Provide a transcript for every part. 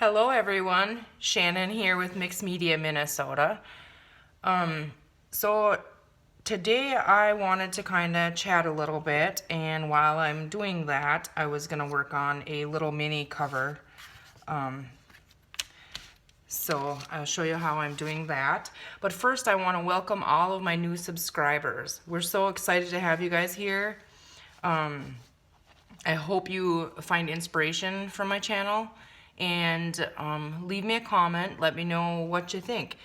Hello everyone, Shannon here with Mixed Media Minnesota. So today I wanted to kind of chat a little bit, and while I'm doing that, I was going to work on a little mini cover. So I'll show you how I'm doing that. But first I want to welcome all of my new subscribers. We're so excited to have you guys here. I hope you find inspiration from my channel, and leave me a comment. Let me know what you think.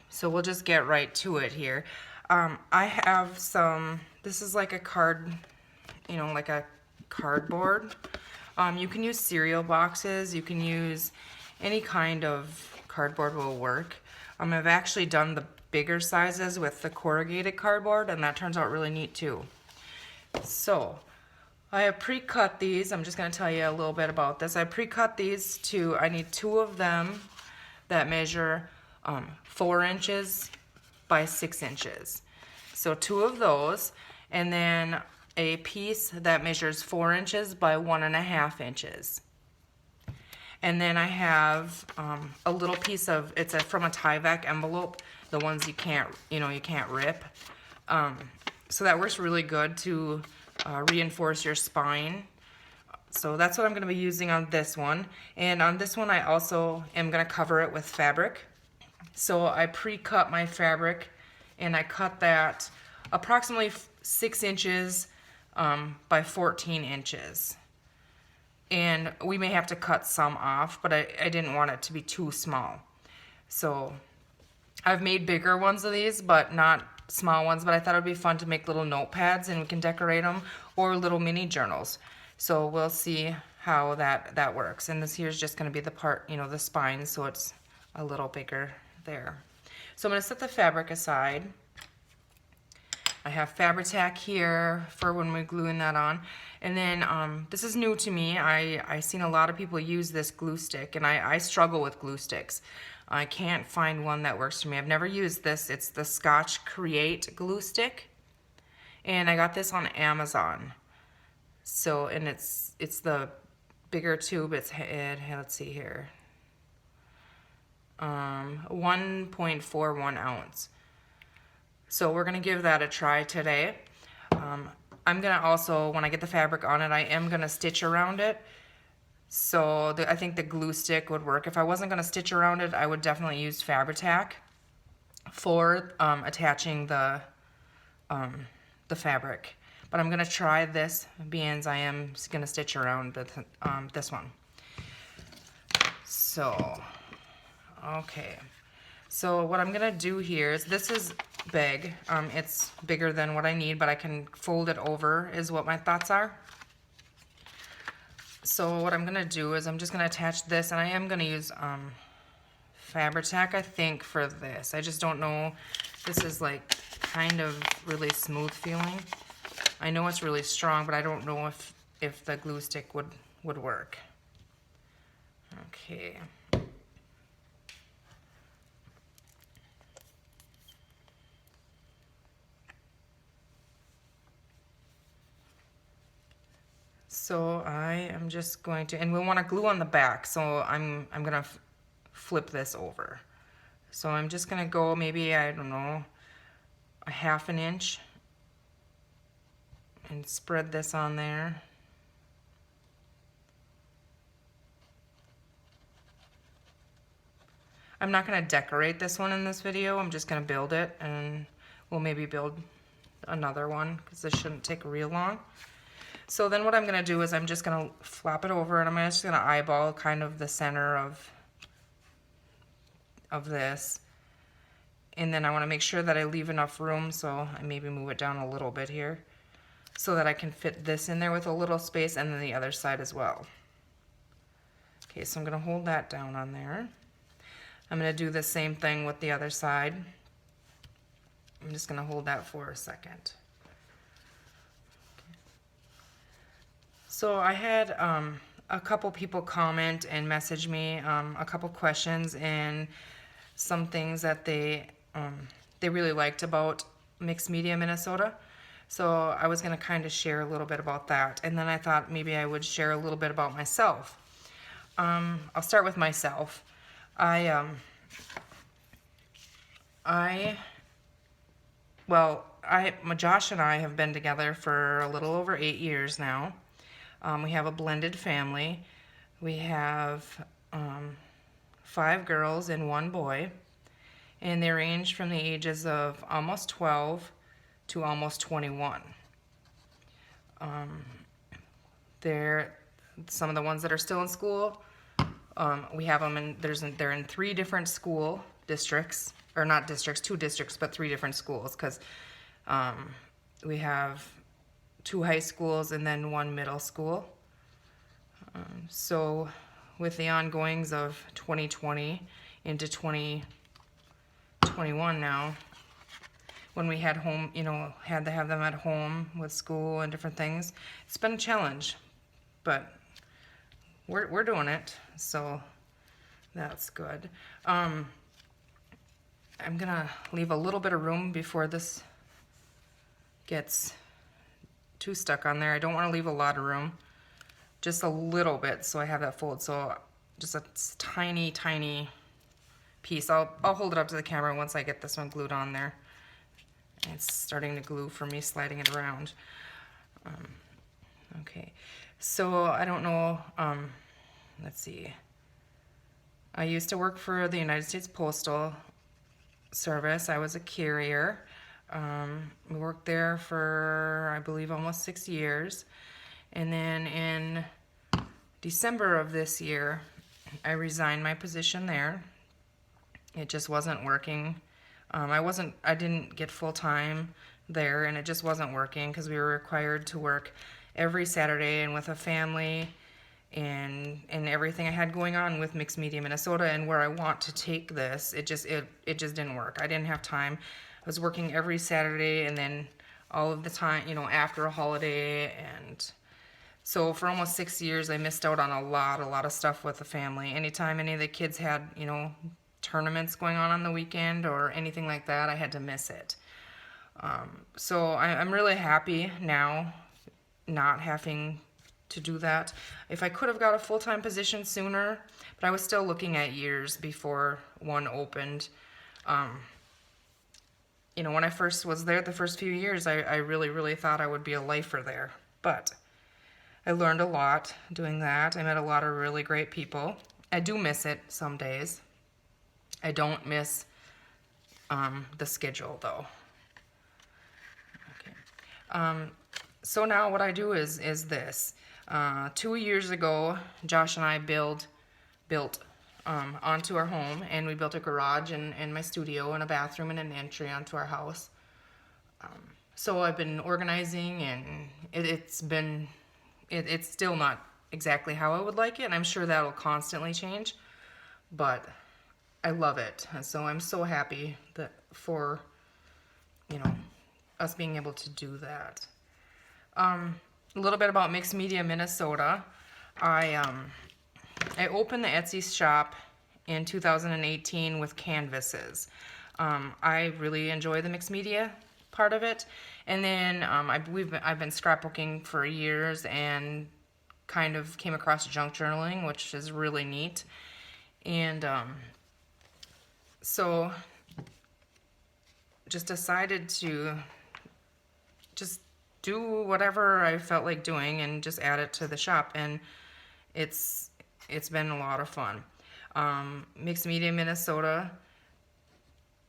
So we'll just get right to it here. I have this is like a card, like a cardboard. You can use cereal boxes. You can use any kind of cardboard will work. I've actually done the bigger sizes with the corrugated cardboard, and that turns out really neat too. So I have pre-cut these. I'm just going to tell you a little bit about this. I pre-cut these I need two of them that measure 4 inches by 6 inches. So two of those, and then a piece that measures 4 inches by 1.5 inches. And then I have a little piece of, from a tyvek envelope, the ones you can't rip. So that works really good to reinforce your spine. So that's what I'm going to be using on this one. And on this one I also am going to cover it with fabric. So I pre-cut my fabric, and I cut that approximately 6 inches by 14 inches. And we may have to cut some off, but I didn't want it to be too small. So I've made bigger ones of these, but not small ones, but I thought it would be fun to make little notepads, and we can decorate them, or little mini journals. So we'll see how that works. And this here is just going to be the part, the spine, so it's a little bigger there. So I'm going to set the fabric aside. I have Fabri-Tac here for when we're gluing that on. And then this is new to me. I've seen a lot of people use this glue stick, and I struggle with glue sticks. I can't find one that works for me. I've never used this. It's the Scotch Create glue stick, and I got this on Amazon. So, and it's the bigger tube. Let's see here, 1.41 ounce. So we're gonna give that a try today. I'm gonna also, when I get the fabric on it, I am gonna stitch around it. So I think the glue stick would work. If I wasn't gonna stitch around it, I would definitely use Fabri-Tac for attaching the fabric. But I'm gonna try this, being I am gonna stitch around this one. So, okay. So what I'm gonna do here is, this is big. It's bigger than what I need, but I can fold it over, is what my thoughts are. So what I'm gonna do is I'm just gonna attach this, and I am gonna use Fabri-Tac, I think, for this. I just don't know. This is like kind of really smooth feeling. I know it's really strong, but I don't know if the glue stick would work. Okay. So I am just going to, and we want to glue on the back, so I'm gonna flip this over. So I'm just gonna go maybe, I don't know, 1/2 inch, and spread this on there. I'm not gonna decorate this one in this video. I'm just gonna build it, and we'll maybe build another one, because this shouldn't take real long. So then what I'm going to do is I'm just going to flap it over, and I'm just going to eyeball kind of the center of this. And then I want to make sure that I leave enough room, so I maybe move it down a little bit here, so that I can fit this in there with a little space, and then the other side as well. Okay, so I'm going to hold that down on there. I'm going to do the same thing with the other side. I'm just going to hold that for a second. So I had a couple people comment and message me a couple questions and some things that they really liked about Mixed Media Minnesota. So I was going to kind of share a little bit about that, and then I thought maybe I would share a little bit about myself. I'll start with myself. I Josh and I have been together for a little over 8 years now. We have a blended family. We have 5 girls and 1 boy, and they range from the ages of almost 12 to almost 21. They're some of the ones that are still in school. We have them in they're in 3 different school districts, or not districts, 2 districts, but 3 different schools, because we have 2 high schools and then 1 middle school. So with the ongoings of 2020 into 2021 now, when we had home, had to have them at home with school and different things, it's been a challenge, but we're doing it, so that's good. I'm gonna leave a little bit of room before this gets too stuck on there. I don't want to leave a lot of room, just a little bit, so I have that fold. So just a tiny piece. I'll hold it up to the camera once I get this one glued on there. It's starting to glue for me, sliding it around. Okay, so I don't know, let's see. I used to work for the United States Postal Service. I was a carrier. We worked there for, I believe, almost 6 years. And then in December of this year, I resigned my position there. It just wasn't working. I didn't get full time there, and it just wasn't working because we were required to work every Saturday, and with a family and everything I had going on with Mixed Media Minnesota and where I want to take this, it just didn't work. I didn't have time. I was working every Saturday and then all of the time, after a holiday, and so for almost 6 years I missed out on a lot of stuff with the family. Anytime any of the kids had, tournaments going on the weekend or anything like that, I had to miss it. So I'm really happy now not having to do that. If I could have got a full-time position sooner, but I was still looking at years before one opened. When I first was there, the first few years, I really thought I would be a lifer there. But I learned a lot doing that. I met a lot of really great people. I do miss it some days. I don't miss the schedule, though. Okay. So now what I do is this. 2 years ago, Josh and I built onto our home, and we built a garage and my studio and a bathroom and an entry onto our house. So I've been organizing, and it's still not exactly how I would like it, and I'm sure that'll constantly change, but I love it. So I'm so happy for us being able to do that. A little bit about Mixed Media Minnesota. I opened the Etsy shop in 2018 with canvases. I really enjoy the mixed media part of it, and then I've been scrapbooking for years and kind of came across junk journaling, which is really neat, and so just decided to just do whatever I felt like doing and just add it to the shop, and it's been a lot of fun. Mixed Media Minnesota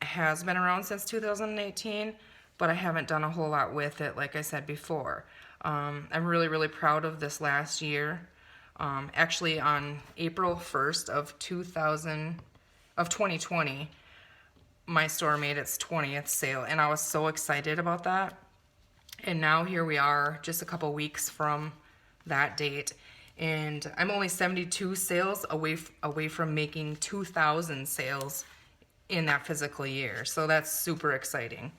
has been around since 2018, but I haven't done a whole lot with it, like I said before. I'm really proud of this last year. Actually, on April 1st of 2020, my store made its 20th sale, and I was so excited about that. And now here we are, just a couple weeks from that date, and I'm only 72 sales away from making 2,000 sales in that physical year. So that's super exciting.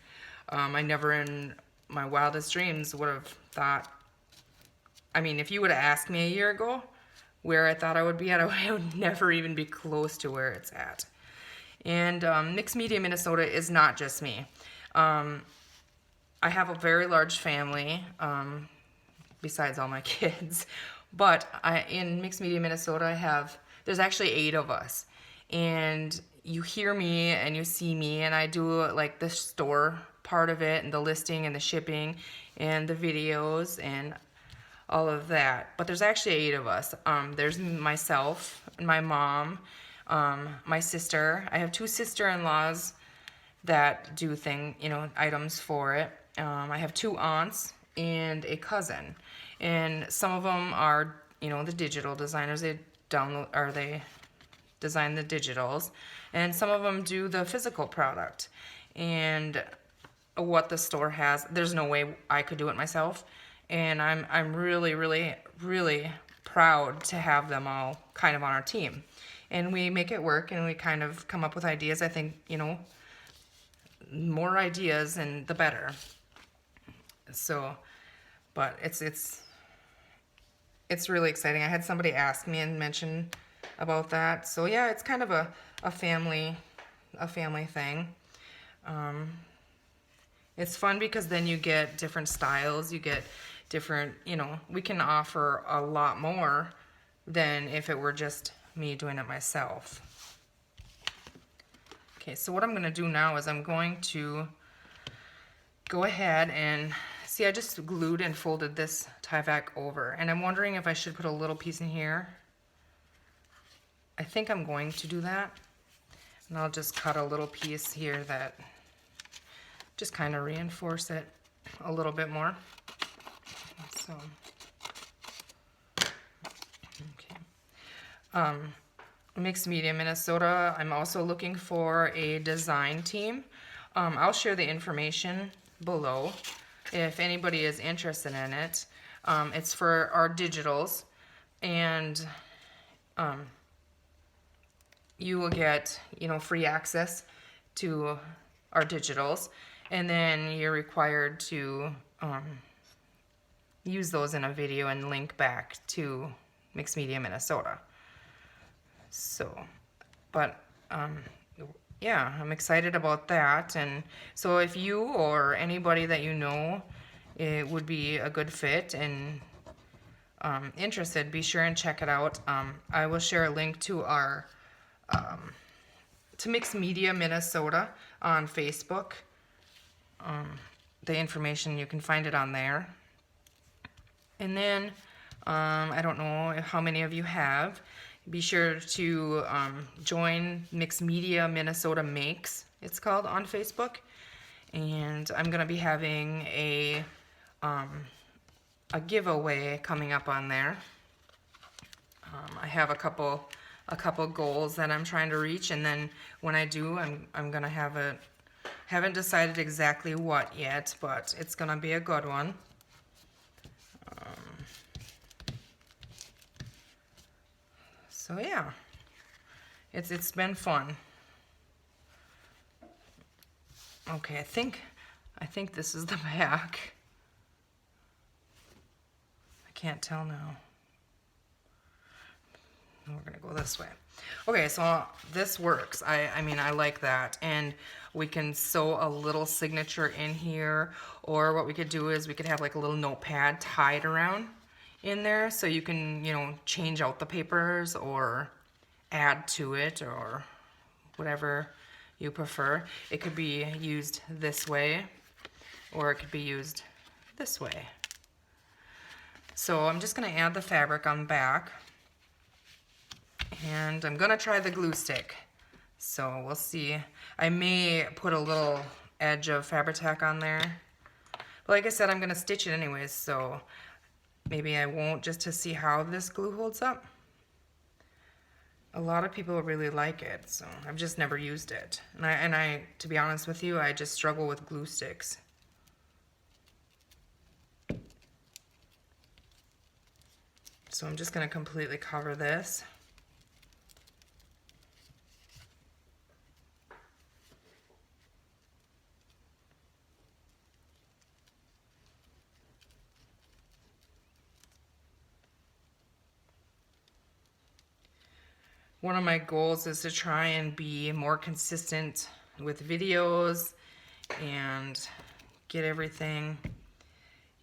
I never in my wildest dreams would have thought, if you would have asked me a year ago where I thought I would be at, I would never even be close to where it's at. And Mixed Media Minnesota is not just me. I have a very large family, besides all my kids, But in Mixed Media Minnesota, there's actually 8 of us. And you hear me and you see me, and I do like the store part of it and the listing and the shipping and the videos and all of that. But there's actually 8 of us. There's myself, my mom, my sister. I have 2 sister-in-laws that do items for it. I have 2 aunts and a cousin, and some of them are the digital designers. They design the digitals, and some of them do the physical product. And what the store has, there's no way I could do it myself, and I'm really, really, really proud to have them all kind of on our team. And we make it work, and we kind of come up with ideas. I think, more ideas and the better. So, but it's really exciting. I had somebody ask me and mention about that. So yeah, it's kind of a family thing. It's fun because then you get different styles, you get different, we can offer a lot more than if it were just me doing it myself. Okay, so what I'm going to do now is I'm going to go ahead and see, I just glued and folded this tyvek over, and I'm wondering if I should put a little piece in here. I think I'm going to do that, and I'll just cut a little piece here that just kind of reinforce it a little bit more. So, okay. Mixed Media Minnesota, I'm also looking for a design team. I'll share the information below if anybody is interested in it. It's for our digitals, and you will get, free access to our digitals, and then you're required to use those in a video and link back to Mixed Media Minnesota. So, but yeah, I'm excited about that. And so if you or anybody that you know it would be a good fit and interested, be sure and check it out. I will share a link to our to Mixed Media Minnesota on Facebook. The information, you can find it on there. And then I don't know how many of you have. Be sure to join Mixed Media Minnesota Makes, it's called, on Facebook. And I'm going to be having a giveaway coming up on there. I have a couple goals that I'm trying to reach, and then when I do, I'm going to have a, haven't decided exactly what yet, but it's going to be a good one. So yeah, it's been fun. Okay, I think this is the back. I can't tell now. We're gonna go this way. Okay, so this works. I mean, I like that, and we can sew a little signature in here, or what we could do is we could have like a little notepad tied around in there, so you can, change out the papers or add to it or whatever you prefer. It could be used this way, or it could be used this way. So I'm just going to add the fabric on the back, and I'm going to try the glue stick. So we'll see. I may put a little edge of Fabri-Tac on there, but like I said, I'm going to stitch it anyways, so maybe I won't, just to see how this glue holds up. A lot of people really like it, so I've just never used it. And I, to be honest with you, I just struggle with glue sticks. So I'm just going to completely cover this. One of my goals is to try and be more consistent with videos and get everything,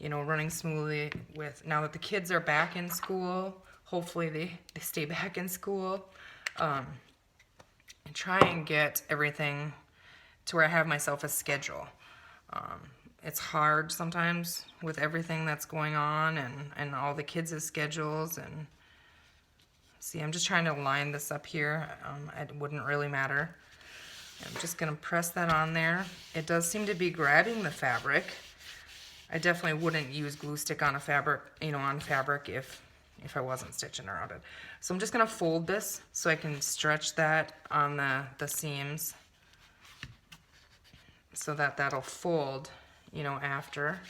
you know, running smoothly with, now that the kids are back in school, hopefully they stay back in school, and try and get everything to where I have myself a schedule. It's hard sometimes with everything that's going on and all the kids' schedules. And see, I'm just trying to line this up here. It wouldn't really matter. I'm just going to press that on there. It does seem to be grabbing the fabric. I definitely wouldn't use glue stick on a fabric, you know, on fabric if I wasn't stitching around it. So I'm just going to fold this so I can stretch that on the seams so that that'll fold, you know, after.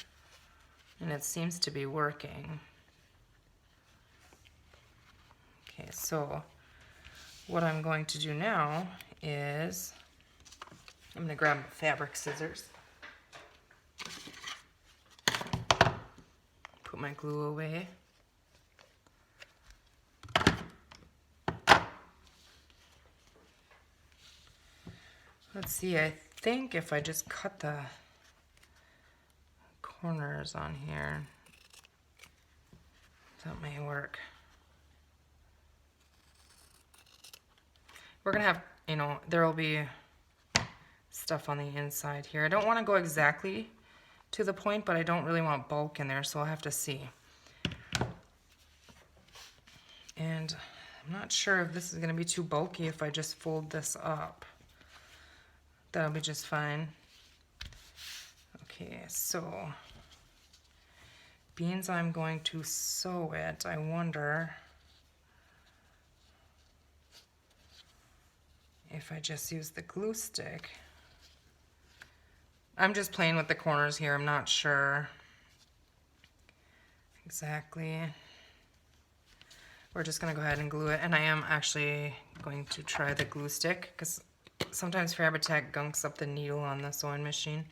And it seems to be working. Okay, so what I'm going to do now is I'm going to grab fabric scissors, put my glue away. Let's see, I think if I just cut the corners on here, that may work. We're gonna have, you know, there will be stuff on the inside here. I don't want to go exactly to the point, but I don't really want bulk in there, so I'll have to see. And I'm not sure if this is gonna be too bulky if I just fold this up. That'll be just fine. Okay, so beans, I'm going to sew it. I wonder if I just use the glue stick. I'm just playing with the corners here. I'm not sure exactly. We're just gonna go ahead and glue it. And I am actually going to try the glue stick because sometimes Fabri-Tac gunks up the needle on the sewing machine.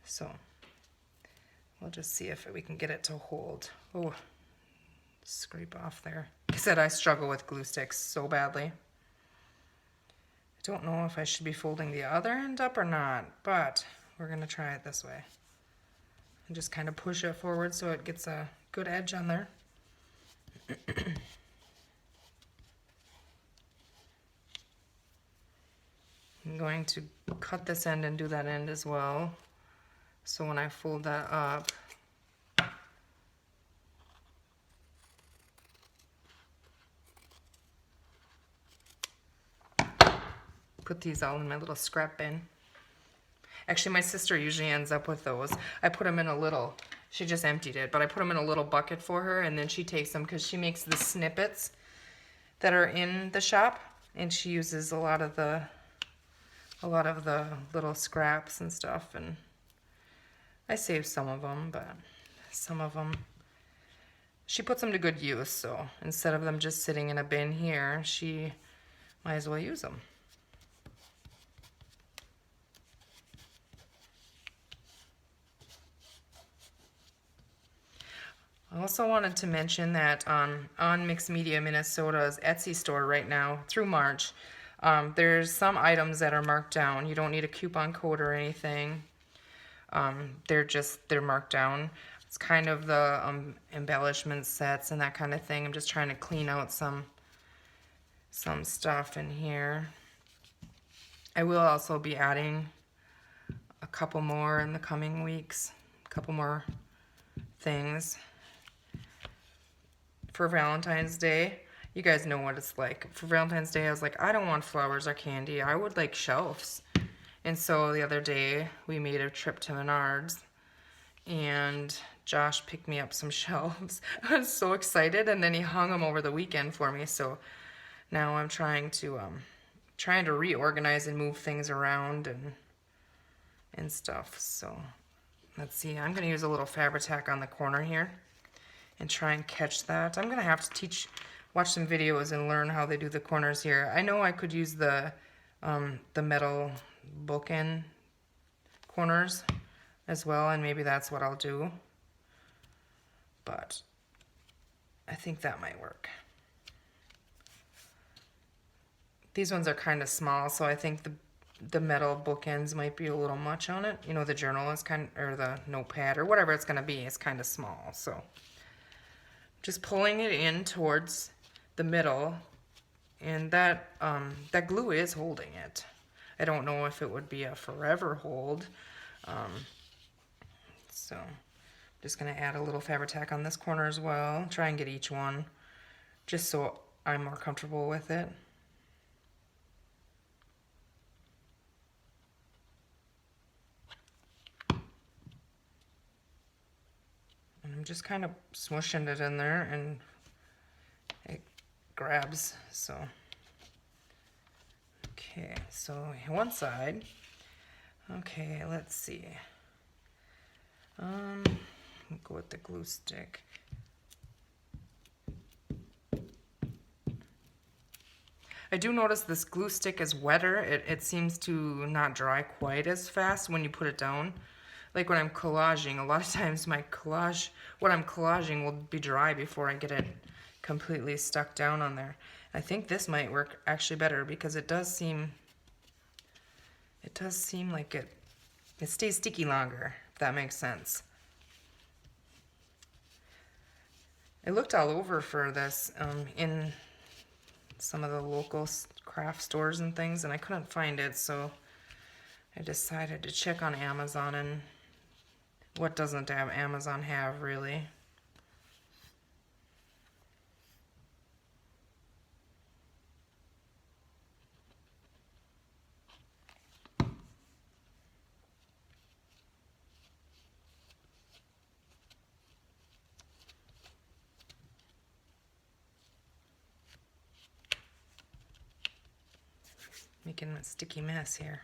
So we'll just see if we can get it to hold. Oh, scrape off there. Like I said, I struggle with glue sticks so badly. I don't know if I should be folding the other end up or not, but we're gonna try it this way. And just kind of push it forward so it gets a good edge on there. I'm going to cut this end and do that end as well. So when I fold that up, put these all in my little scrap bin. Actually, my sister usually ends up with those. I put them in a little, she just emptied it, but I put them in a little bucket for her, and then she takes them because she makes the snippets that are in the shop, and she uses a lot of the little scraps and stuff, and I save some of them, but some of them she puts them to good use. So instead of them just sitting in a bin here, she might as well use them. I also wanted to mention that on Mixed Media Minnesota's Etsy store right now through March, there's some items that are marked down. You don't need a coupon code or anything. They're marked down. It's kind of the embellishment sets and that kind of thing. I'm just trying to clean out some stuff in here. I will also be adding a couple more in the coming weeks, a couple more things. For Valentine's Day, you guys know what it's like. For Valentine's Day, I was like, I don't want flowers or candy. I would like shelves. And so the other day, we made a trip to Menards, and Josh picked me up some shelves. I was so excited, and then he hung them over the weekend for me. So now I'm trying to reorganize and move things around and stuff. So let's see. I'm going to use a little Fabri-Tac on the corner here and try and catch that. I'm gonna have to watch some videos and learn how they do the corners here. I know I could use the metal bookend corners as well, and maybe that's what I'll do. But I think that might work. These ones are kind of small, so I think the metal bookends might be a little much on it. You know, the journal is kind of, or the notepad or whatever it's going to be is kind of small. So just pulling it in towards the middle, and that that glue is holding it. I don't know if it would be a forever hold. So I'm just going to add a little Fabri-Tac on this corner as well. Try and get each one just so I'm more comfortable with it. And I'm just kind of smooshing it in there and it grabs. So okay, so one side. Okay, let's see. We'll go with the glue stick. I do notice this glue stick is wetter. It seems to not dry quite as fast when you put it down. Like when I'm collaging, a lot of times my collage, what I'm collaging will be dry before I get it completely stuck down on there. I think this might work actually better because it does seem like it stays sticky longer, if that makes sense. I looked all over for this in some of the local craft stores and things, and I couldn't find it, so I decided to check on Amazon, and what doesn't Amazon have, really? Making a sticky mess here.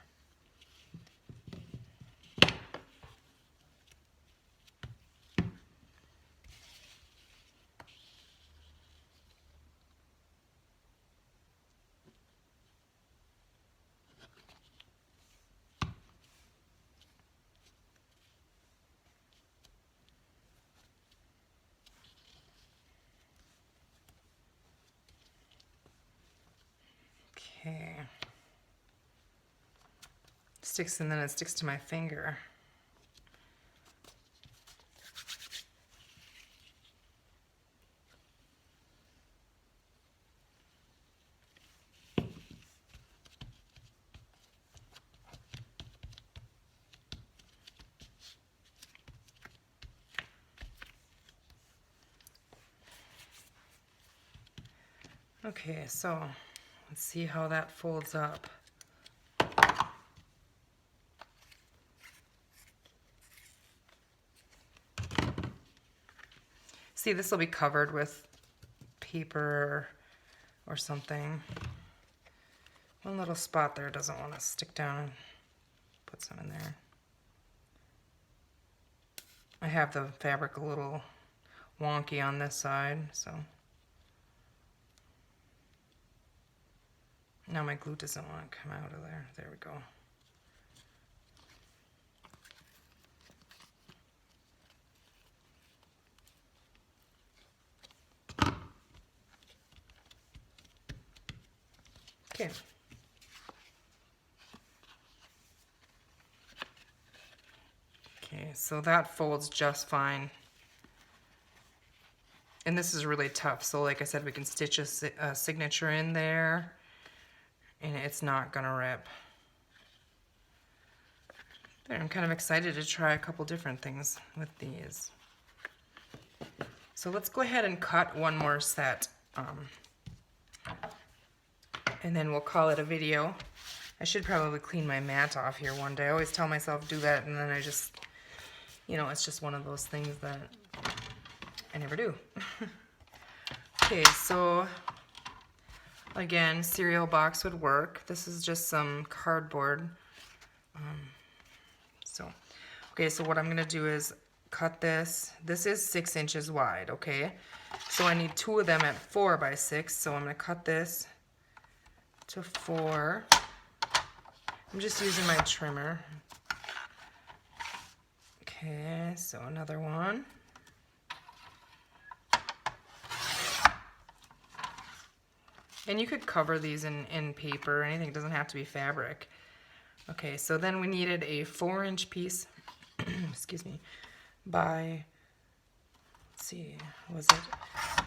Okay. Sticks, and then it sticks to my finger. Okay, so let's see how that folds up. See, this will be covered with paper or something. One little spot there doesn't want to stick down. Put some in there. I have the fabric a little wonky on this side, so. Now my glue doesn't want to come out of there. There we go. Okay. Okay, so that folds just fine. And this is really tough, so like I said, we can stitch a signature in there and it's not gonna rip. There, I'm kind of excited to try a couple different things with these. So let's go ahead and cut one more set. And then we'll call it a video. I should probably clean my mat off here one day. I always tell myself do that, and then I just, you know, it's just one of those things that I never do. Okay, so again, cereal box would work. This is just some cardboard. Okay, so what I'm gonna do is cut this. This is 6 inches wide, okay? So I need 2 of them at 4 by 6, so I'm gonna cut this to 4. I'm just using my trimmer. Okay, so another one. And you could cover these in paper or anything. It doesn't have to be fabric. Okay, so then we needed a 4-inch piece, excuse me, by, let's see, was it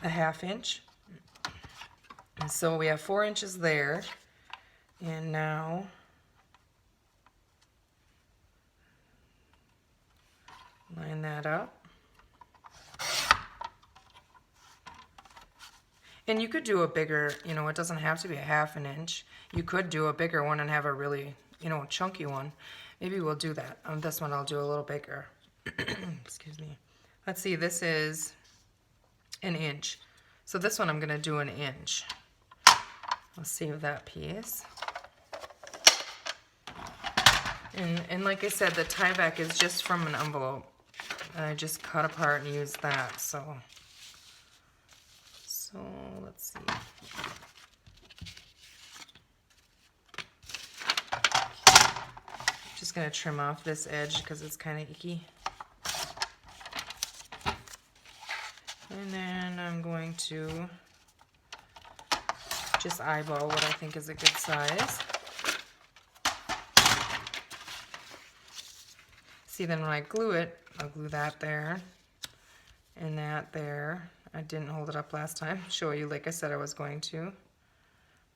a 1/2 inch? And so we have 4 inches there, and now line that up. And you could do a bigger, you know, it doesn't have to be a 1/2 inch. You could do a bigger one and have a really, you know, chunky one. Maybe we'll do that. On this one, I'll do a little bigger. Excuse me. Let's see, this is 1 inch. So this one I'm going to do 1 inch. I'll save that piece. And like I said, the Tyvek is just from an envelope. And I just cut apart and used that, so let's see. Just gonna trim off this edge because it's kind of icky. And then I'm going to just eyeball what I think is a good size. See, then when I glue it, I'll glue that there and that there. I didn't hold it up last time, show you like I said I was going to.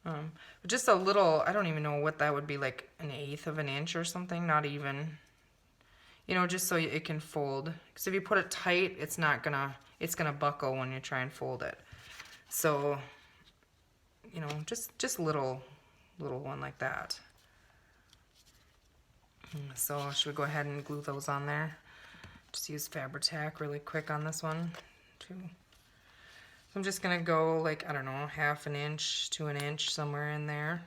But just a little, I don't even know what that would be, like 1/8 inch or something, not even. You know, just so it can fold. Because if you put it tight, it's gonna buckle when you try and fold it. So, you know, just little one like that. So should we go ahead and glue those on there? Just use Fabri-Tac really quick on this one too. So I'm just gonna go like, I don't know, 1/2 inch to 1 inch, somewhere in there.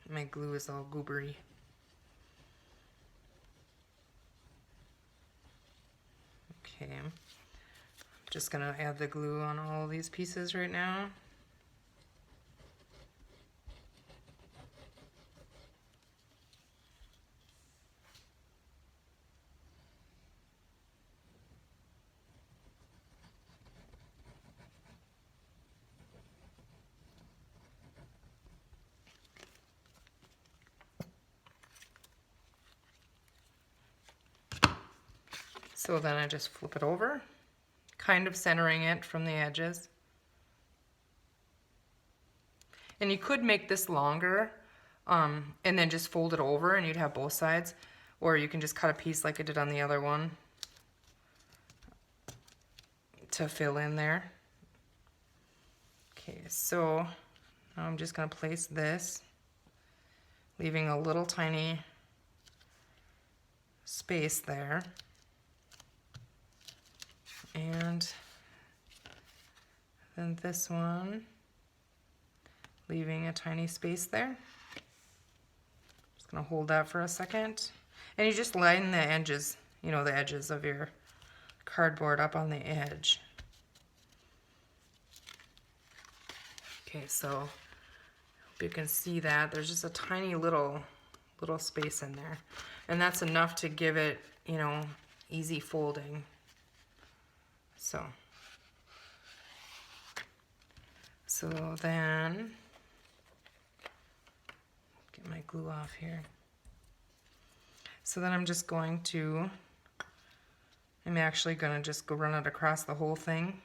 My glue is all goobery. Okay, I'm just gonna add the glue on all of these pieces right now. So then I just flip it over, kind of centering it from the edges. And you could make this longer and then just fold it over and you'd have both sides. Or you can just cut a piece like I did on the other one to fill in there. Okay, so now I'm just going to place this, leaving a little tiny space there. And then this one, leaving a tiny space there. Just gonna hold that for a second. And you just line the edges, you know, the edges of your cardboard up on the edge. Okay, so I hope you can see that. There's just a tiny little space in there. And that's enough to give it, you know, easy folding. So then, get my glue off here. So then I'm just going to, I'm actually going to just go run it across the whole thing.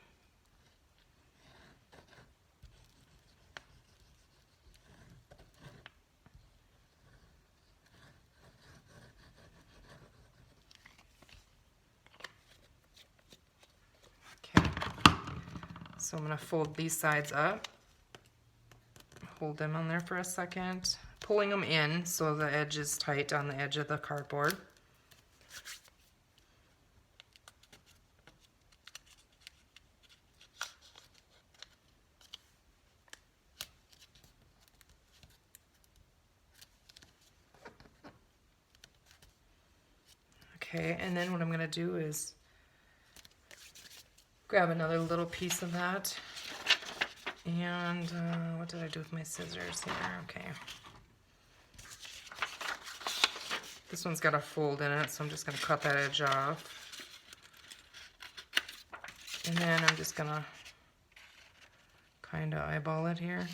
So I'm going to fold these sides up, hold them on there for a second, pulling them in so the edge is tight on the edge of the cardboard. Okay, and then what I'm going to do is grab another little piece of that, and what did I do with my scissors here? Okay. This one's got a fold in it, so I'm just going to cut that edge off. And then I'm just gonna kind of eyeball it here.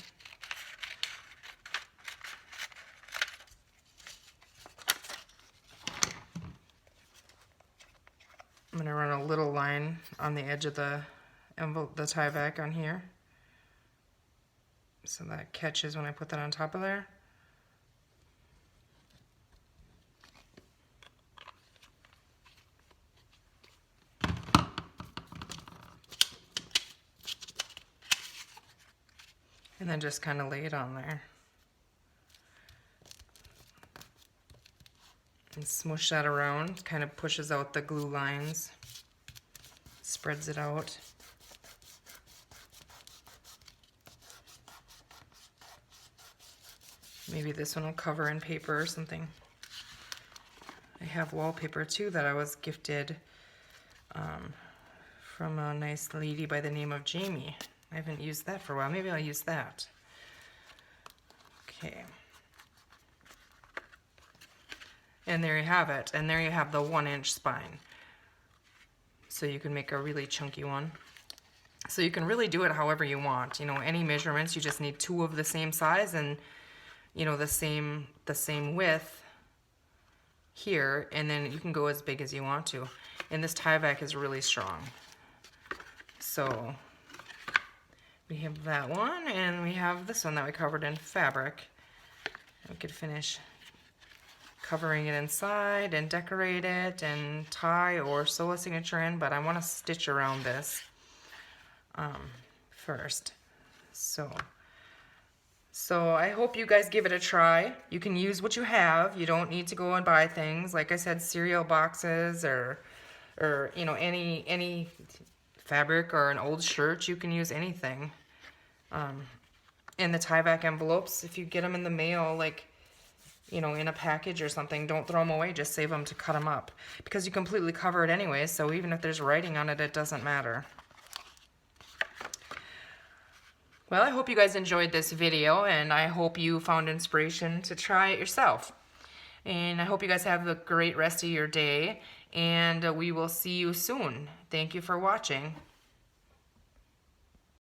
I'm gonna run a little line on the edge of the envelope, the Tyvek on here, so that catches when I put that on top of there. And then just kind of lay it on there. And smoosh that around, kind of pushes out the glue lines, spreads it out. Maybe this one will cover in paper or something. I have wallpaper too that I was gifted from a nice lady by the name of Jamie. I haven't used that for a while. Maybe I'll use that. Okay. And there you have it. And there you have the 1-inch spine. So you can make a really chunky one. So you can really do it however you want. You know, any measurements, you just need 2 of the same size and, you know, the same width here, and then you can go as big as you want to. And this Tyvek is really strong. So we have that one, and we have this one that we covered in fabric. We could finish covering it inside and decorate it and tie or sew a signature in, but I want to stitch around this first. So I hope you guys give it a try. You can use what you have. You don't need to go and buy things. Like I said, cereal boxes or you know, any fabric or an old shirt. You can use anything. In the Tyvek envelopes, if you get them in the mail, like, you know, in a package or something, don't throw them away. Just save them to cut them up, because you completely cover it anyway. So even if there's writing on it, it doesn't matter. Well, I hope you guys enjoyed this video, and I hope you found inspiration to try it yourself. And I hope you guys have a great rest of your day, and we will see you soon. Thank you for watching.